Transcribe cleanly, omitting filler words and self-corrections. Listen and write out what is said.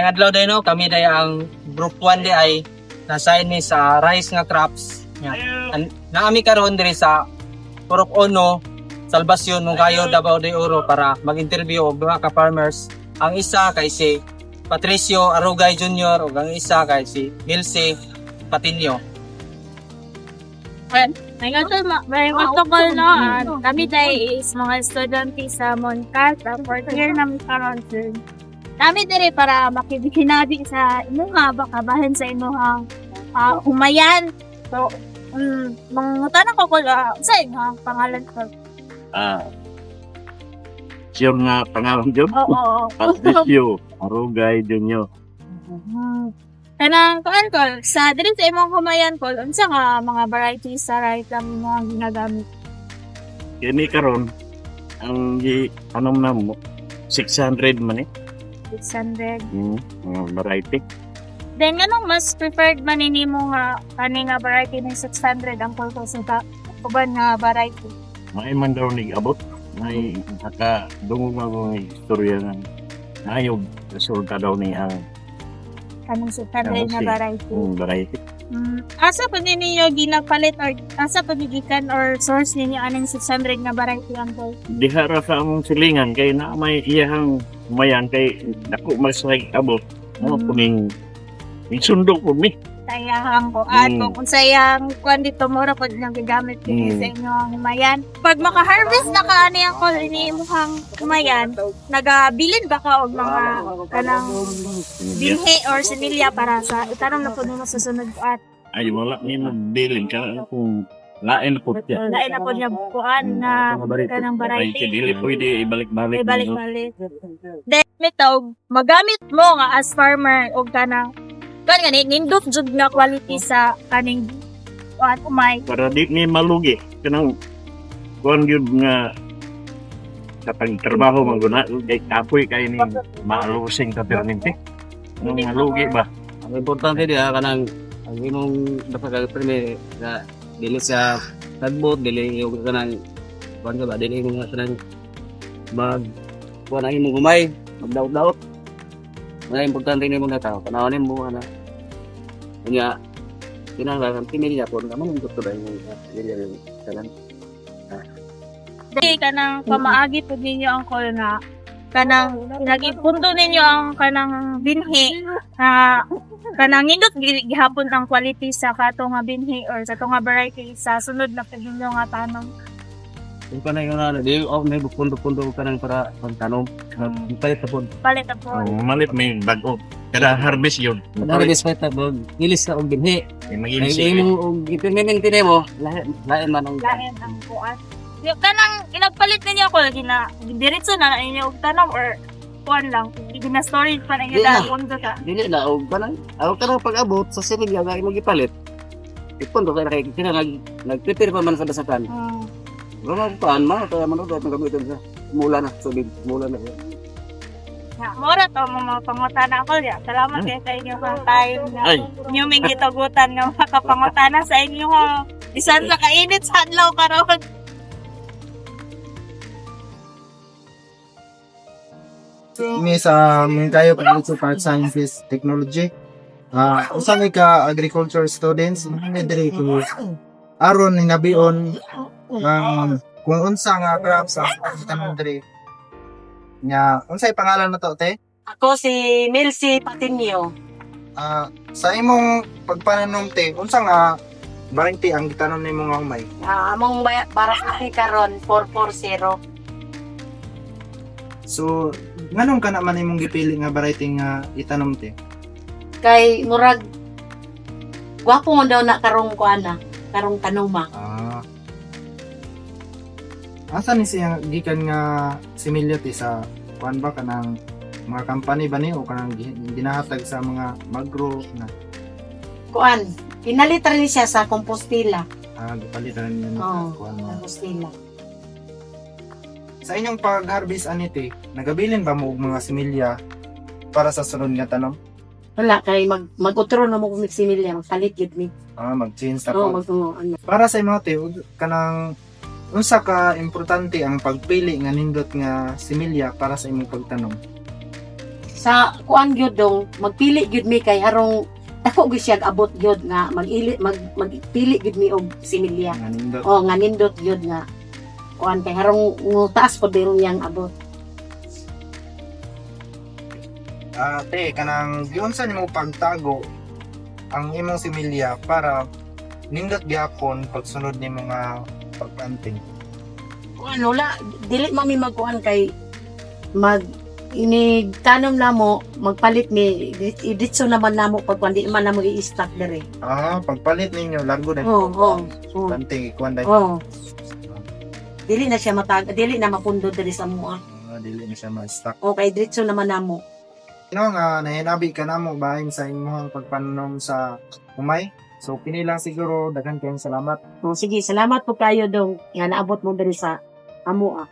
Ngayong adlaw day no, kami day ang group 1 day ay na-assign ni sa rice nga crops. Naami karon diri sa Purok Ono, Salvacion, Moncayo, Davao de Oro para mag-interview og mga ka-farmers. Ang isa kay si Patricio Arugay Jr. ug ang isa kay si Milce Patinio. May protocol no, kami dahil is mga estudyante sa Moncata, 4th year namin karon sir. Kami diri para makibikinabi sa imuha, baka bahin sa imuha humayan. So, mga tanong ko sa imuha, pangalan ko. Sure nga pangalan dyan? Oo. Patricio Arugay Jr. Kanang kuan ko, sa diri sa imong humayan ko, unsa nga mga varieties sa rice lang mga ginagamit? Kini karon ang anom na mo 600 man 600. Mga variety. Then, anong mas preferred man mo nga kani nga variety ng 600 ang pulpo sa uban nga variety? May man daw ni abot. May nakadungog mo ng istorya ng ayog. Resulta daw ni ang Kanang 600 nga variety. variety. Asa pa ninyo ginapalit or asa pa gigikan or source ninyo anong 600 nga variety ang pulpo? Dihara sa among silingan kay na may iyahang mayan kay dako masay abot. Ano puning sundok po mi. Sayang ko. At kung sayang kuan dito mura pag nagagamit din sa inyong humayan. Pag maka-harvest na ka ani ako ini mukhang humayan, nagabilin ba ka og mga kanang binhi or sinilya para sa itanong na po nimo sa sunod at Ay wala ni magbilin ka kung lain po siya. lain na po niya kuan na kanang variety. Dili pwede ibalik-balik. Ibalik-balik. Then mitog magamit mo nga as farmer og kanang kan gani nindot jud nga quality sa kaning kuan umay. Para di ni malugi kanang kuan gyud nga katang trabaho mangguna kay kapoy kay ni maalusing ka permanente. Nung malugi ba? Ang importante diha kanang ang imong dapat gagawin na dili sa tagbot, dili yung kanang kuan ka ba, dili yung kanang kuan ang imong humay, magdaot-daot. Ang importante ni mong natao, panawanin mo ana. Kanya kinahanglan pinili niya po naman yung doktor yung kanang Dili kanang pamaagi pud ninyo ang call na kanang nagipunto ninyo ang kanang binhi na kanang nindot gihapon ang quality sa kato nga binhi or sa nga variety sa sunod na pud ninyo nga tanong. yung kanang yung ano, di may bupundo-pundo ka nang para pagtanom. Palit na po. Palit na po. Malit may bago. Kada harvest yun. Harvest palit na po. Gilis ka og binhi. Maginis Ay mo og ipinintine mo, lain man ang Lain ang kuan. Yung kanang inagpalit ninyo ko gina diretso na ninyo og tanom or kuan lang. Gina storage pa ninyo Yeah. dahon ka. dili na og kanang pag-abot sa similya nga imong gipalit. Ipundo kay nag-prepare pa man sa basakan. Wala paan man kaya man dapat gamitin sa mula na subid mula na. Ya, mora to mga pangutana ko ya. Salamat kay sa inyo sa time na Ay. inyo ming gitugutan nga makapangutana sa inyo ha. Bisan sa kainit sa adlaw karon. Mi sa Moncayo Institute of Science Technology. Usa mi ka agriculture students mi diri ko aron hinabion kung unsa nga crops ang tanom diri. Nya unsay pangalan na to te? Ako si Milce Patinio. Sa imong pagpananom te, unsa nga variety ang gitanom nimo nga humay? Among barangay karon 440. So, nganong kana man imong gipili nga variety nga itanom te? Kay murag gwapo mo daw na karong kuana, karong tanuma. Asa ni siya gikan nga similya te sa kuan ba kanang mga company ba ni o kanang ginahatag sa mga magro na Kuan, pinalitan ni siya sa kompostila. gipalitan niyo Oo, na kuan na. kompostila. Sa inyong pag-harvest ani te, nagabilin ba mo og mga similya para sa sunod nga tanom? Wala kay mag-utro na mo kung similya, magpalit gid mi. Mag-change na Oo, po. ano. Para sa mga te, kanang unsa ka importante ang pagpili nga nindot nga similya para sa imong pagtanom? sa kuan gyud dong magpili gyud mi kay harong dako gyud siya abot gyud nga magpili gyud mi og similya. Nga nindot. O nga nindot gyud nga kuan kay harong taas po din yang abot. Ate, kanang giunsan mo pagtago ang imong similya para nindot gyapon pagsunod ni mga pagplanting. Kuan wala dili mami magkuan kay mag ini tanom na mo magpalit ni iditso naman namo pag hindi man namo i-stock dire. Pagpalit ninyo largo na Oo. planting ikuan dai. Oo. Dili na siya dili na mapundo diri sa mo. Dili na siya ma-stock. Okay, diretso naman namo. Nga nahinabi ka namo bahin sa imong pagpanom sa humay. So kini lang siguro daghan kayong salamat. Sige, salamat po kayo dong. Nga naabot mo diri sa amo.